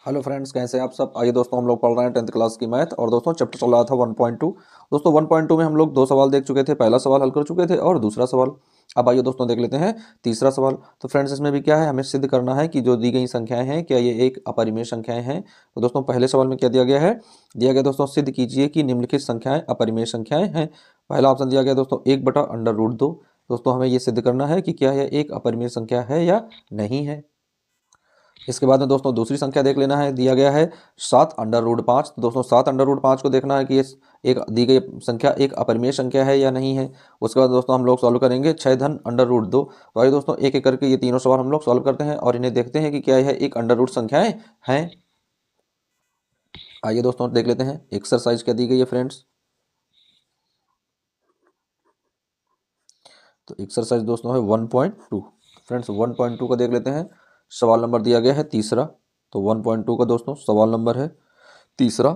Hello friends, कैसे हैं आप सब। आइए दोस्तों, हम लोग पढ़ रहे हैं 10th क्लास की मैथ और दोस्तों चैप्टर चल रहा था 1.2। दोस्तों 1.2 में हम लोग दो सवाल देख चुके थे। पहला सवाल हल कर चुके थे और दूसरा सवाल। अब आइए दोस्तों देख लेते हैं तीसरा सवाल। तो फ्रेंड्स इसमें भी क्या है, हमें सिद्ध करना है कि जो दी गई संख्याएं हैं क्या ये एक अपरिमेय संख्याएं हैं। तो दोस्तों पहले सवाल में क्या दिया गया है, दिया गया दोस्तों सिद्ध कीजिए कि निम्नलिखित संख्याएं अपरिमेय संख्याएं हैं। पहला ऑप्शन दिया गया दोस्तों 1/√2। दोस्तों हमें ये सिद्ध करना है कि क्या यह एक अपरिमेय संख्या है या नहीं है। इसके बाद में दोस्तों दूसरी संख्या देख लेना है, दिया गया है 7/5। तो दोस्तों 7/5 को देखना है कि ये एक दी गई संख्या एक अपरिमेय संख्या है या नहीं है। उसके बाद दोस्तों हम लोग सॉल्व करेंगे 6 धन √2। तो आइए दोस्तों एक एक करके ये तीनों सवाल हम लोग सॉल्व करते हैं और इन्हें देखते हैं कि क्या यह एक अंडर रूट संख्याएं हैं। आइए दोस्तों देख लेते हैं एक्सरसाइज क्या दी गई है फ्रेंड्स। तो एक्सरसाइज दोस्तों है 1.2। फ्रेंड्स 1.2 का देख लेते हैं। सवाल नंबर दिया गया है तीसरा। तो 1.2 का दोस्तों सवाल नंबर है तीसरा।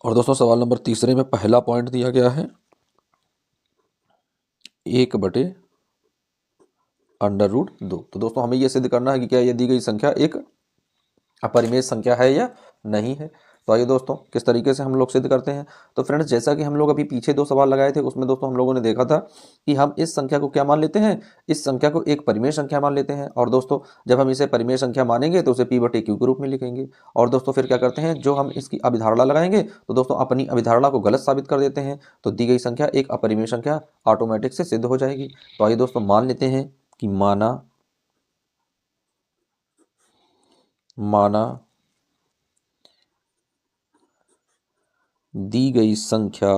और दोस्तों सवाल नंबर तीसरे में पहला पॉइंट दिया गया है 1/√2। तो दोस्तों हमें यह सिद्ध करना है कि क्या यह दी गई संख्या एक अपरिमेय संख्या है या नहीं है। तो आइए दोस्तों किस तरीके से हम लोग सिद्ध करते हैं। तो फ्रेंड्स जैसा कि हम लोग अभी पीछे दो सवाल लगाए थे उसमें दोस्तों हम लोगों ने देखा था कि हम इस संख्या को क्या मान लेते हैं, इस संख्या को एक परिमेय संख्या मान लेते हैं। और दोस्तों जब हम इसे परिमेय संख्या मानेंगे तो उसे P/Q के रूप में लिखेंगे। और दोस्तों फिर क्या करते हैं, जो हम इसकी अभिधारणा लगाएंगे तो दोस्तों अपनी अभिधारणा को गलत साबित कर देते हैं। तो दी गई संख्या एक अपरिमेय संख्या ऑटोमेटिक से सिद्ध हो जाएगी। तो आइए दोस्तों मान लेते हैं कि माना दी गई संख्या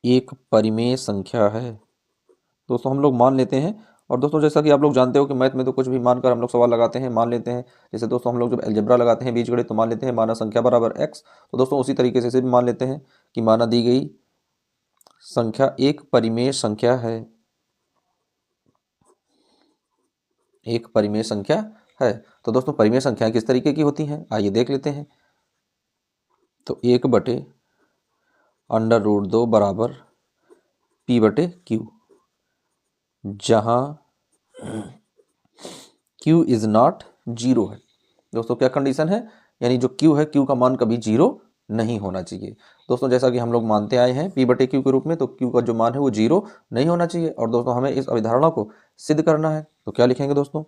एक परिमेय संख्या है। दोस्तों हम लोग मान लेते हैं। और दोस्तों जैसा कि आप लोग जानते हो कि मैथ में तो कुछ भी मानकर हम लोग सवाल लगाते हैं, मान लेते हैं। जैसे दोस्तों हम लोग जब अलजेब्रा लगाते हैं बीजगणित तो मान लेते हैं माना संख्या बराबर x। तो दोस्तों उसी तरीके से इसे भी मान लेते हैं कि माना दी गई संख्या एक परिमेय संख्या है, एक परिमेय संख्या है। तो दोस्तों परिमेय संख्याएं किस तरीके की होती हैं आइए देख लेते हैं। तो 1/√2 बराबर P/Q, जहां Q इज नॉट जीरो है। दोस्तों क्या कंडीशन है, यानी जो Q है Q का मान कभी जीरो नहीं होना चाहिए। दोस्तों जैसा कि हम लोग मानते आए हैं P/Q के रूप में, तो Q का जो मान है वो जीरो नहीं होना चाहिए। और दोस्तों हमें इस अवधारणा को सिद्ध करना है। तो क्या लिखेंगे दोस्तों,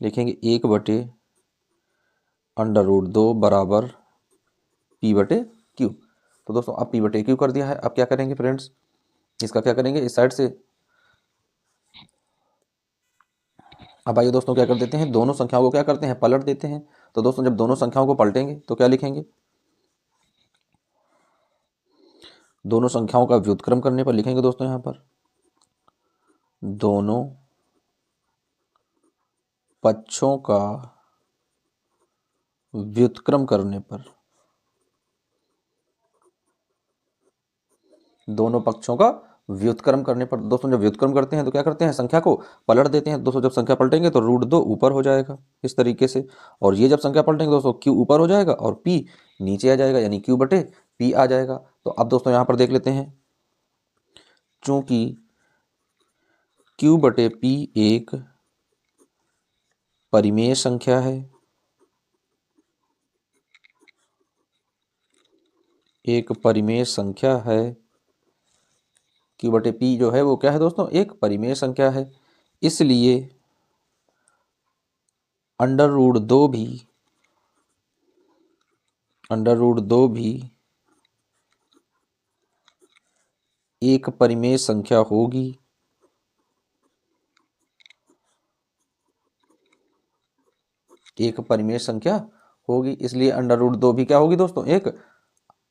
लिखेंगे 1/√2 बराबर P/Q। तो दोस्तों अब P/Q कर दिया है। अब क्या करेंगे फ्रेंड्स, इसका क्या करेंगे, इस साइड से अब आइए दोस्तों क्या कर देते हैं, दोनों संख्याओं को क्या करते हैं, पलट देते हैं। तो दोस्तों जब दोनों संख्याओं को पलटेंगे तो क्या लिखेंगे, दोनों संख्याओं का व्युत्क्रम करने पर लिखेंगे दोस्तों यहाँ पर दोनों पक्षों का व्युत्क्रम करने पर, दोनों पक्षों का व्युत्क्रम करने पर। दोस्तों जब व्युत्क्रम करते हैं तो क्या करते हैं, संख्या को पलट देते हैं। दोस्तों जब संख्या पलटेंगे तो √2 ऊपर हो जाएगा इस तरीके से। और ये जब संख्या पलटेंगे दोस्तों Q ऊपर हो जाएगा और P नीचे आ जाएगा, यानी Q/P आ जाएगा। तो अब दोस्तों यहाँ पर देख लेते हैं, चूंकि Q/P एक परिमेय संख्या है, एक परिमेय संख्या है, Q/P जो है वो क्या है दोस्तों, एक परिमेय संख्या है। इसलिए √2 भी एक परिमेय संख्या होगी। एक परिमेय संख्या होगी, इसलिए √2 भी क्या होगी दोस्तों, एक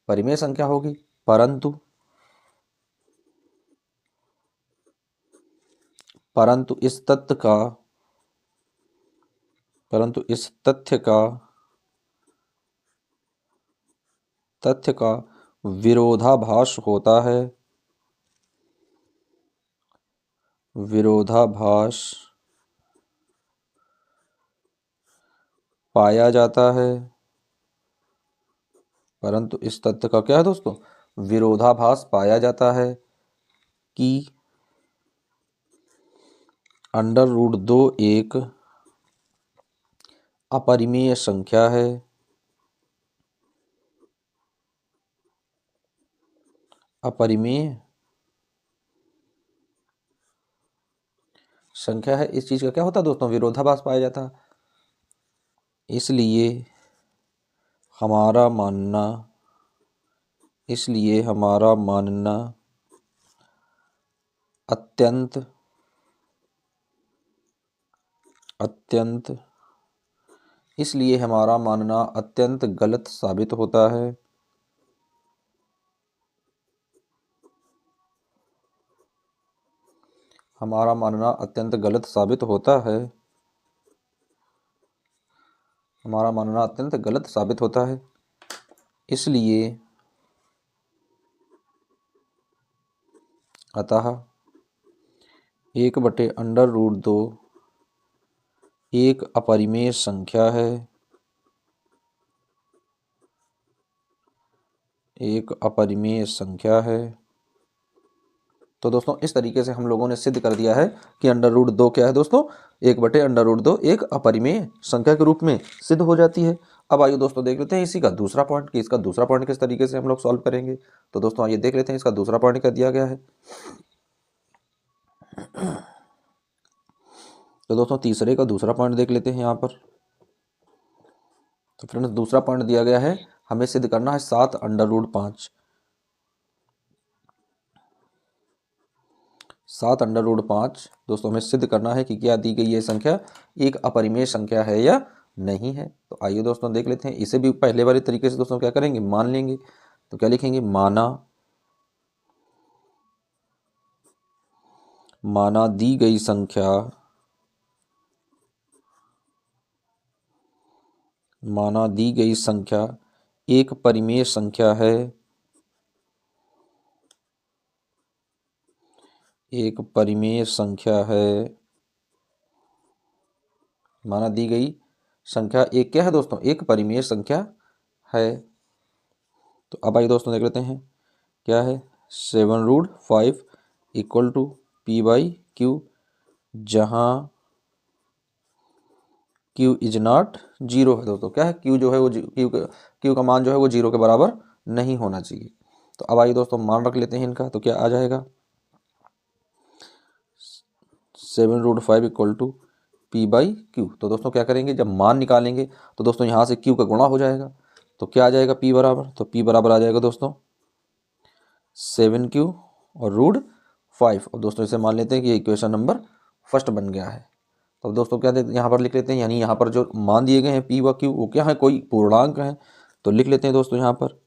परिमेय संख्या होगी। परंतु परंतु इस तथ्य का परंतु इस तथ्य का विरोधाभास होता है, विरोधाभास पाया जाता है। परंतु इस तथ्य का क्या है दोस्तों, विरोधाभास पाया जाता है कि अंडर रूट 2 एक अपरिमेय संख्या है। अपरिमेय संख्या है। इस चीज का क्या होता है दोस्तों, विरोधाभास पाया जाता है। इसलिए हमारा मानना अत्यंत इसलिए हमारा मानना अत्यंत गलत साबित होता है। हमारा मानना अत्यंत गलत साबित होता है। हमारा मानना अत्यंत गलत साबित होता है। इसलिए अतः 1/√2 एक अपरिमेय संख्या है। एक अपरिमेय संख्या है। तो दोस्तों इस तरीके से हम लोगों ने सिद्ध कर दिया है कि √2 क्या है दोस्तों, 1/√2 एक अपरिमेय संख्या के रूप में सिद्ध हो जाती है। अब आइए दोस्तों देख लेते हैं इसी का दूसरा पॉइंट कि इसका दूसरा पॉइंट किस तरीके से हम लोग सॉल्व करेंगे। तो दोस्तों आइए देख लेते हैं इसका दूसरा पॉइंट क्या दिया गया है। तो दोस्तों तीसरे का दूसरा पॉइंट देख लेते हैं यहाँ पर। तो फ्रेंड्स दूसरा पॉइंट दिया गया है, हमें सिद्ध करना है 7√5। 7√5 दोस्तों हमें सिद्ध करना है कि क्या दी गई ये संख्या एक अपरिमेय संख्या है या नहीं है। तो आइए दोस्तों देख लेते हैं। इसे भी पहले वाले तरीके से दोस्तों क्या करेंगे, मान लेंगे। तो क्या लिखेंगे, माना दी गई संख्या एक परिमेय संख्या है। एक परिमेय संख्या है। माना दी गई संख्या एक क्या है दोस्तों, एक परिमेय संख्या है। तो अब आइए दोस्तों देख लेते हैं क्या है। 7√5 इक्वल टू P/Q, जहां Q इज नॉट 0 है दोस्तों। क्या है, Q जो है वो Q का मान जो है वो 0 के बराबर नहीं होना चाहिए। तो अब आइए दोस्तों मान रख लेते हैं इनका। तो क्या आ जाएगा, 7√5 इक्वल टू P/Q। तो दोस्तों क्या करेंगे, जब मान निकालेंगे तो दोस्तों यहाँ से Q का गुणा हो जाएगा। तो क्या आ जाएगा, P बराबर, तो P बराबर आ जाएगा दोस्तों 7Q और √5। और दोस्तों इसे मान लेते हैं कि इक्वेशन नंबर फर्स्ट बन गया है। तो दोस्तों क्या यहाँ पर लिख लेते हैं, यानी यहाँ पर जो मान दिए गए हैं P व Q वो क्या है, कोई पूर्णांक है। तो लिख लेते हैं दोस्तों यहाँ पर,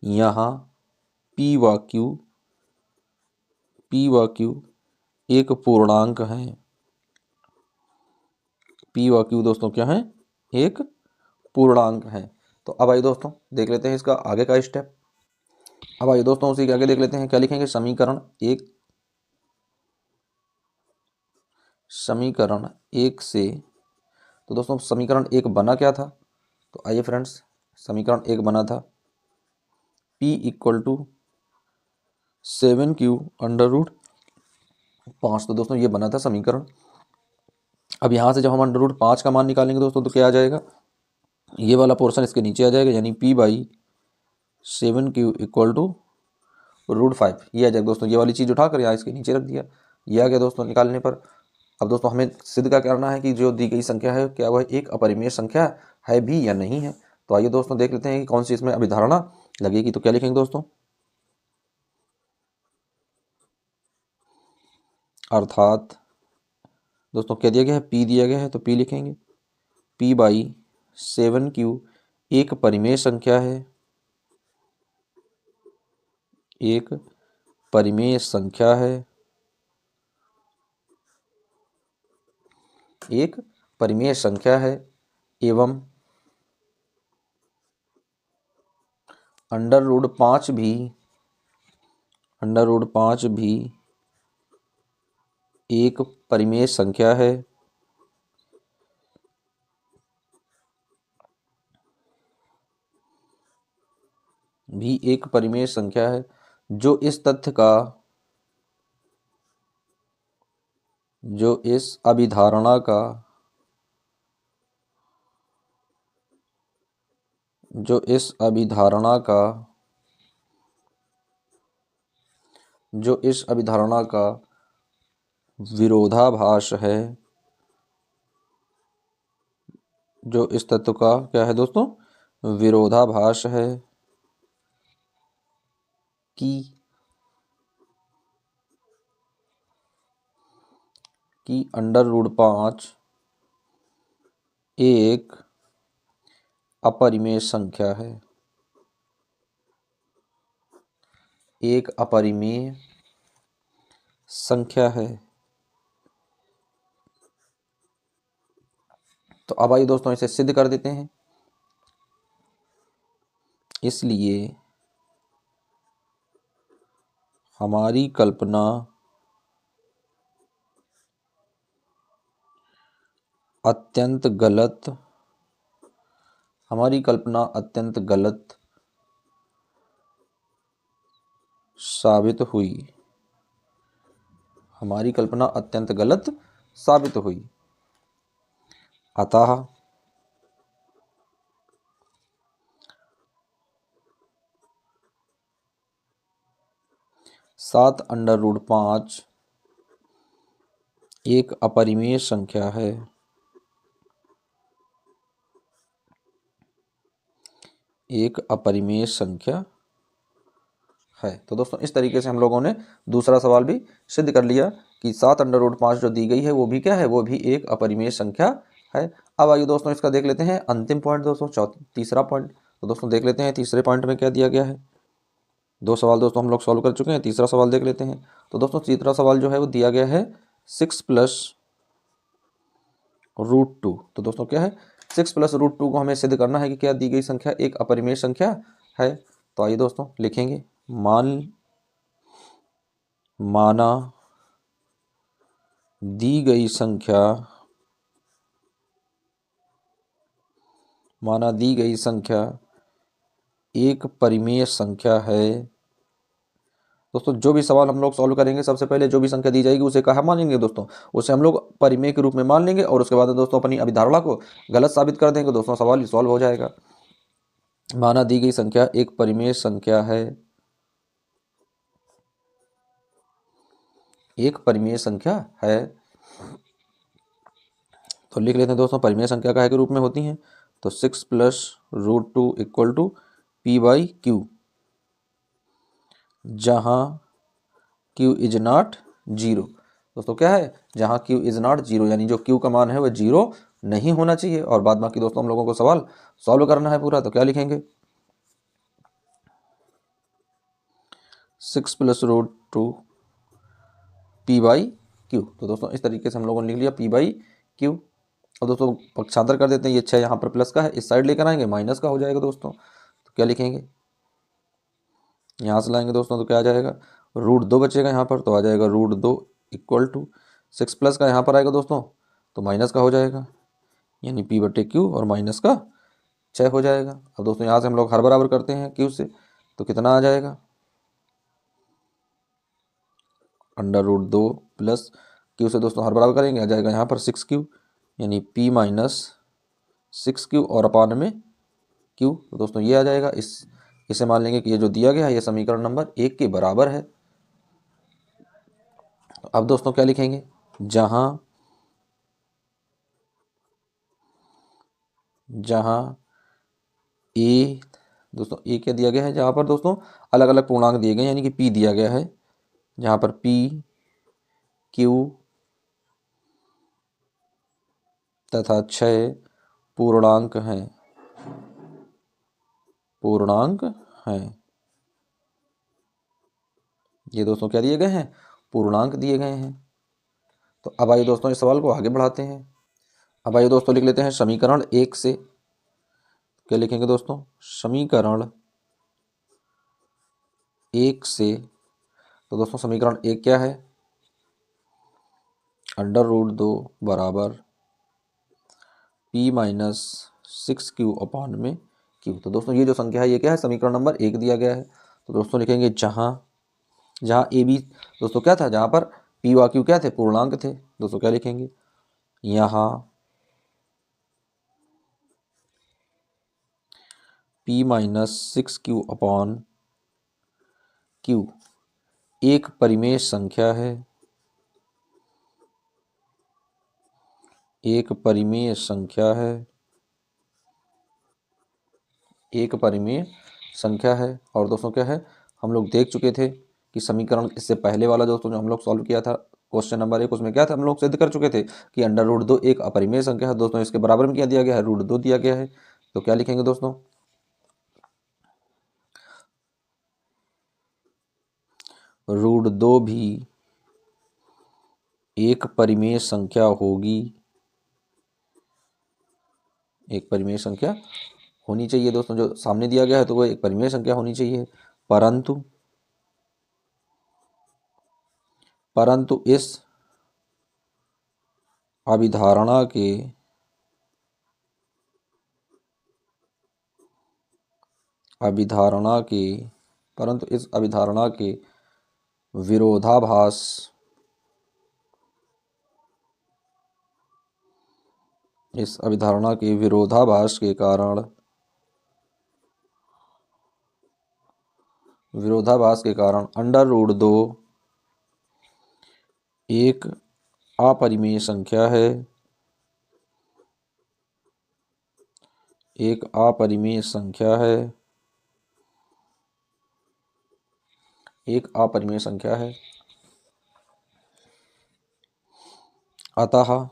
यहाँ P व Q एक पूर्णांक है। P व Q दोस्तों क्या है, एक पूर्णांक है। तो अब आइए दोस्तों देख लेते हैं इसका आगे का स्टेप। अब आइए दोस्तों उसी के आगे देख लेते हैं क्या लिखेंगे, समीकरण एक से। तो दोस्तों समीकरण एक बना क्या था, तो आइए फ्रेंड्स समीकरण एक बना था P इक्वल टू 7Q√5। तो दोस्तों ये बना था समीकरण। अब यहाँ से जब हम √5 का मान निकालेंगे दोस्तों तो क्या आ जाएगा, ये वाला पोर्शन इसके नीचे आ जाएगा, यानी P/7Q इक्वल टू √5 ये आ जाएगा दोस्तों। ये वाली चीज़ उठाकर यहाँ इसके नीचे रख दिया, ये आ गया दोस्तों निकालने पर। अब दोस्तों हमें सिद्ध क्या करना है कि जो दी गई संख्या है क्या वह एक अपरिमेय संख्या है भी या नहीं है। तो आइए दोस्तों देख लेते हैं कि कौन सी इसमें अभिधारणा लगेगी। तो क्या लिखेंगे दोस्तों, अर्थात दोस्तों क्या दिया गया है, P दिया गया है तो P लिखेंगे। P/7Q एक परिमेय संख्या है। एक परिमेय संख्या है। एक परिमेय संख्या है एवं √5 भी एक परिमेय संख्या है। भी एक परिमेय संख्या है जो इस तथ्य का जो इस अभिधारणा का जो इस अभिधारणा का जो इस अभिधारणा का विरोधाभास है, जो इस तत्व का क्या है दोस्तों, विरोधाभास है कि √5 एक अपरिमेय संख्या है, एक अपरिमेय संख्या है। तो अब आइए दोस्तों इसे सिद्ध कर देते हैं। इसलिए हमारी कल्पना अत्यंत गलत साबित हुई। अतः 7√5 एक अपरिमेय संख्या है। तो दोस्तों इस तरीके से हम लोगों ने दूसरा सवाल भी सिद्ध कर लिया कि 7√5 जो दी गई है वो भी क्या है, वो भी एक अपरिमेय संख्या है। अब आइए दोस्तों इसका देख लेते हैं अंतिम पॉइंट दोस्तों, तीसरा पॉइंट। तो दोस्तों देख लेते हैं तीसरे पॉइंट में क्या दिया गया है। दो सवाल दोस्तों हम लोग सॉल्व कर चुके हैं, तीसरा सवाल देख लेते हैं। तो दोस्तों तीसरा सवाल जो है वो दिया गया है 6 + √2। तो दोस्तों क्या है, 6 + √2 को हमें सिद्ध करना है कि क्या दी गई संख्या एक अपरिमेय संख्या है। तो आइए दोस्तों लिखेंगे, माना दी गई संख्या एक परिमेय संख्या है। दोस्तों जो भी सवाल हम लोग सॉल्व करेंगे सबसे पहले जो भी संख्या दी जाएगी उसे कहा मानेंगे दोस्तों, उसे हम लोग परिमेय के रूप में मान लेंगे और उसके बाद दोस्तों अपनी अभिधारणा को गलत साबित कर देंगे दोस्तों, सवाल ही सॉल्व हो जाएगा। माना दी गई संख्या एक परिमेय संख्या है, तो लिख लेते हैं दोस्तों परिमेय संख्या काहे के रूप में होती हैं। तो 6 + √2 = p/q, जहां q इज नॉट 0। दोस्तों क्या है, जहां q इज नॉट 0 यानी जो q का मान है वह 0 नहीं होना चाहिए। और बाद बाकी दोस्तों हम लोगों को सवाल सॉल्व करना है पूरा। तो क्या लिखेंगे, 6 + √2 p/q। तो दोस्तों इस तरीके से हम लोगों ने लिख लिया p/q। और दोस्तों पक्षांतर कर देते हैं, ये 6 यहाँ पर प्लस का है, इस साइड लेकर आएंगे माइनस का हो जाएगा दोस्तों। तो क्या लिखेंगे, यहाँ से लाएंगे दोस्तों तो क्या आ जाएगा, √2 बचेगा यहाँ पर, तो आ जाएगा √2 = 6 प्लस का यहाँ पर आएगा दोस्तों तो माइनस का हो जाएगा, यानी p/q और माइनस का 6 हो जाएगा। अब दोस्तों यहाँ से हम लोग हर बराबर करते हैं q से, तो कितना आ जाएगा, √2 + q से दोस्तों हर बराबर करेंगे आ जाएगा यहाँ पर 6q, यानी p - 6q और अपान में q। तो दोस्तों ये आ जाएगा, इसे मान लेंगे कि ये जो दिया गया है ये समीकरण नंबर 1 के बराबर है। अब दोस्तों क्या लिखेंगे, जहां ए, दोस्तों ए क्या दिया गया है, जहां पर दोस्तों अलग अलग पूर्णांक दिए गए यानी कि p दिया गया है, जहां पर p, q तथा 6 पूर्णांक हैं। ये दोस्तों क्या दिए गए हैं, पूर्णांक दिए गए हैं। तो अब आइए दोस्तों इस सवाल को आगे बढ़ाते हैं। अब आइए दोस्तों लिख लेते हैं समीकरण 1 से, क्या लिखेंगे दोस्तों, समीकरण 1 से। तो दोस्तों समीकरण 1 क्या है, √2 = p - 6q अपान में q। तो दोस्तों ये जो संख्या है ये क्या है, समीकरण नंबर 1 दिया गया है। तो दोस्तों लिखेंगे जहां ए बी दोस्तों क्या था, जहां पर पी व क्यू क्या थे, पूर्णांक थे। दोस्तों क्या लिखेंगे यहाँ p minus 6q upon q एक परिमेय संख्या है, एक परिमेय संख्या है, एक परिमेय संख्या है। और दोस्तों क्या है, हम लोग देख चुके थे कि समीकरण इससे पहले वाला दोस्तों जो हम लोग सॉल्व किया था क्वेश्चन नंबर 1, उसमें क्या था, हम लोग सिद्ध कर चुके थे कि अंडर रूट 2 एक अपरिमेय संख्या है। दोस्तों इसके बराबर में क्या दिया गया है, रूट 2 दिया गया है। तो क्या लिखेंगे दोस्तों, रूट 2 भी एक परिमेय संख्या होगी, एक परिमेय संख्या होनी चाहिए। दोस्तों जो सामने दिया गया है तो वो एक परिमेय संख्या होनी चाहिए, परंतु इस अभिधारणा के परंतु इस अभिधारणा के विरोधाभास के कारण अंडर रूट 2 एक अपरिमेय संख्या है, एक अपरिमेय संख्या है, एक अपरिमेय संख्या है। अतः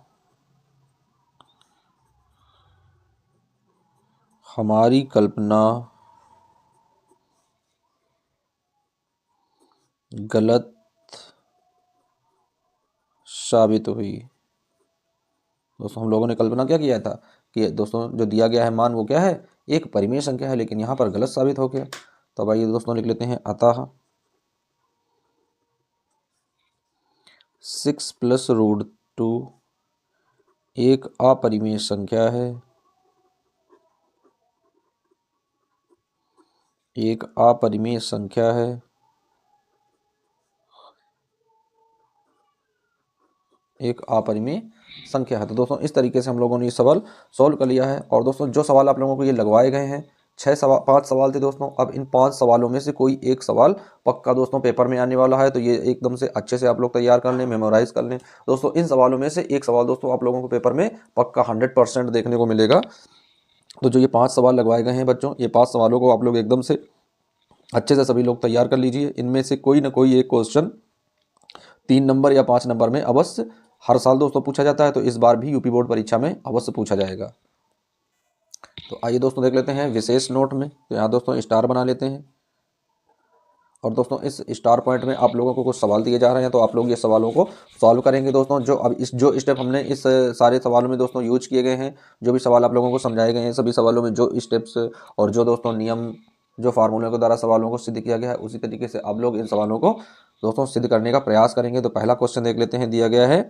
हमारी कल्पना गलत साबित हुई। दोस्तों हम लोगों ने कल्पना क्या किया था कि दोस्तों जो दिया गया है मान वो क्या है, एक परिमेय संख्या है, लेकिन यहाँ पर गलत साबित हो गया। तो अब आइए दोस्तों लिख लेते हैं, अतः 6 प्लस रूट 2 एक अपरिमेय संख्या है, एक अपरिमेय संख्या है, एक अपरिमेय संख्या है। तो दोस्तों इस तरीके से हम लोगों ने ये सवाल सॉल्व कर लिया है। और दोस्तों जो सवाल आप लोगों को ये लगवाए गए हैं, 5 सवाल थे दोस्तों। अब इन 5 सवालों में से कोई एक सवाल पक्का दोस्तों पेपर में आने वाला है, तो ये एकदम से अच्छे से आप लोग तैयार कर लें, मेमोराइज कर लें। दोस्तों इन सवालों में से एक सवाल दोस्तों आप लोगों को पेपर में पक्का 100% देखने को मिलेगा। तो जो ये 5 सवाल लगवाए गए हैं बच्चों, ये 5 सवालों को आप लोग एकदम से अच्छे से सभी लोग तैयार कर लीजिए। इनमें से कोई ना कोई एक क्वेश्चन 3 नंबर या 5 नंबर में अवश्य हर साल दोस्तों पूछा जाता है, तो इस बार भी यूपी बोर्ड परीक्षा में अवश्य पूछा जाएगा। तो आइए दोस्तों देख लेते हैं विशेष नोट में। तो यहाँ दोस्तों स्टार बना लेते हैं। और दोस्तों इस स्टार पॉइंट में आप लोगों को कुछ सवाल दिए जा रहे हैं, तो आप लोग ये सवालों को सॉल्व करेंगे दोस्तों। जो स्टेप हमने इस सारे सवालों में दोस्तों यूज किए गए हैं, जो भी सवाल आप लोगों को समझाए गए हैं, सभी सवालों में जो स्टेप्स और जो दोस्तों नियम, जो फार्मूले के द्वारा सवालों को सिद्ध किया गया है, उसी तरीके से आप लोग इन सवालों को दोस्तों सिद्ध करने का प्रयास करेंगे। तो पहला क्वेश्चन देख लेते हैं, दिया गया है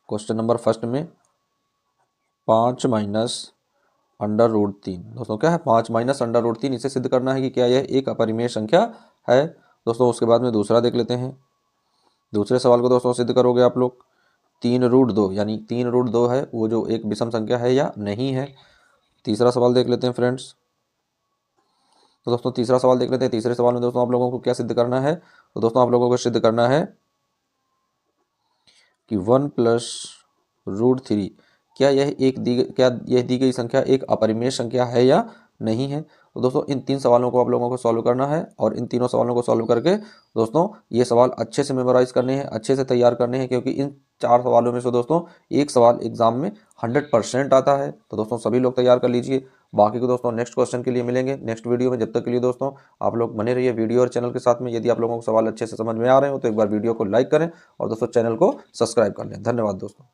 क्वेश्चन नंबर फर्स्ट में 5 माइनस अंडर रूट 3। दोस्तों क्या है, 5 माइनस अंडर रूट 3, इसे सिद्ध करना है कि क्या यह एक अपरिमेय संख्या है। दोस्तों उसके बाद में दूसरा देख लेते हैं। दूसरे सवाल को दोस्तों सिद्ध करोगे आप लोग 3 रूट 2, यानी 3 रूट 2 है वो जो एक विषम संख्या है या नहीं है। तीसरा सवाल देख लेते हैं फ्रेंड्स। तो दोस्तों तीसरा सवाल देख लेते हैं। तीसरे सवाल में दोस्तों आप लोगों को क्या सिद्ध करना है, तो दोस्तों आप लोगों को सिद्ध करना है कि 1 प्लस रूट 3 क्या यह दी गई संख्या एक अपरिमेय संख्या है या नहीं है। तो दोस्तों इन 3 सवालों को आप लोगों को सॉल्व करना है, और इन तीनों सवालों को सॉल्व करके दोस्तों ये सवाल अच्छे से मेमोराइज करने हैं, अच्छे से तैयार करने हैं, क्योंकि इन 4 सवालों में से दोस्तों एक सवाल एग्जाम में 100% आता है। तो दोस्तों सभी लोग तैयार कर लीजिए। बाकी को दोस्तों नेक्स्ट क्वेश्चन के लिए मिलेंगे नेक्स्ट वीडियो में। जब तक के लिए दोस्तों आप लोग बने रहिए वीडियो और चैनल के साथ में। यदि आप लोगों को सवाल अच्छे से समझ में आ रहे हो तो एक बार वीडियो को लाइक करें और दोस्तों चैनल को सब्सक्राइब कर लें। धन्यवाद दोस्तों।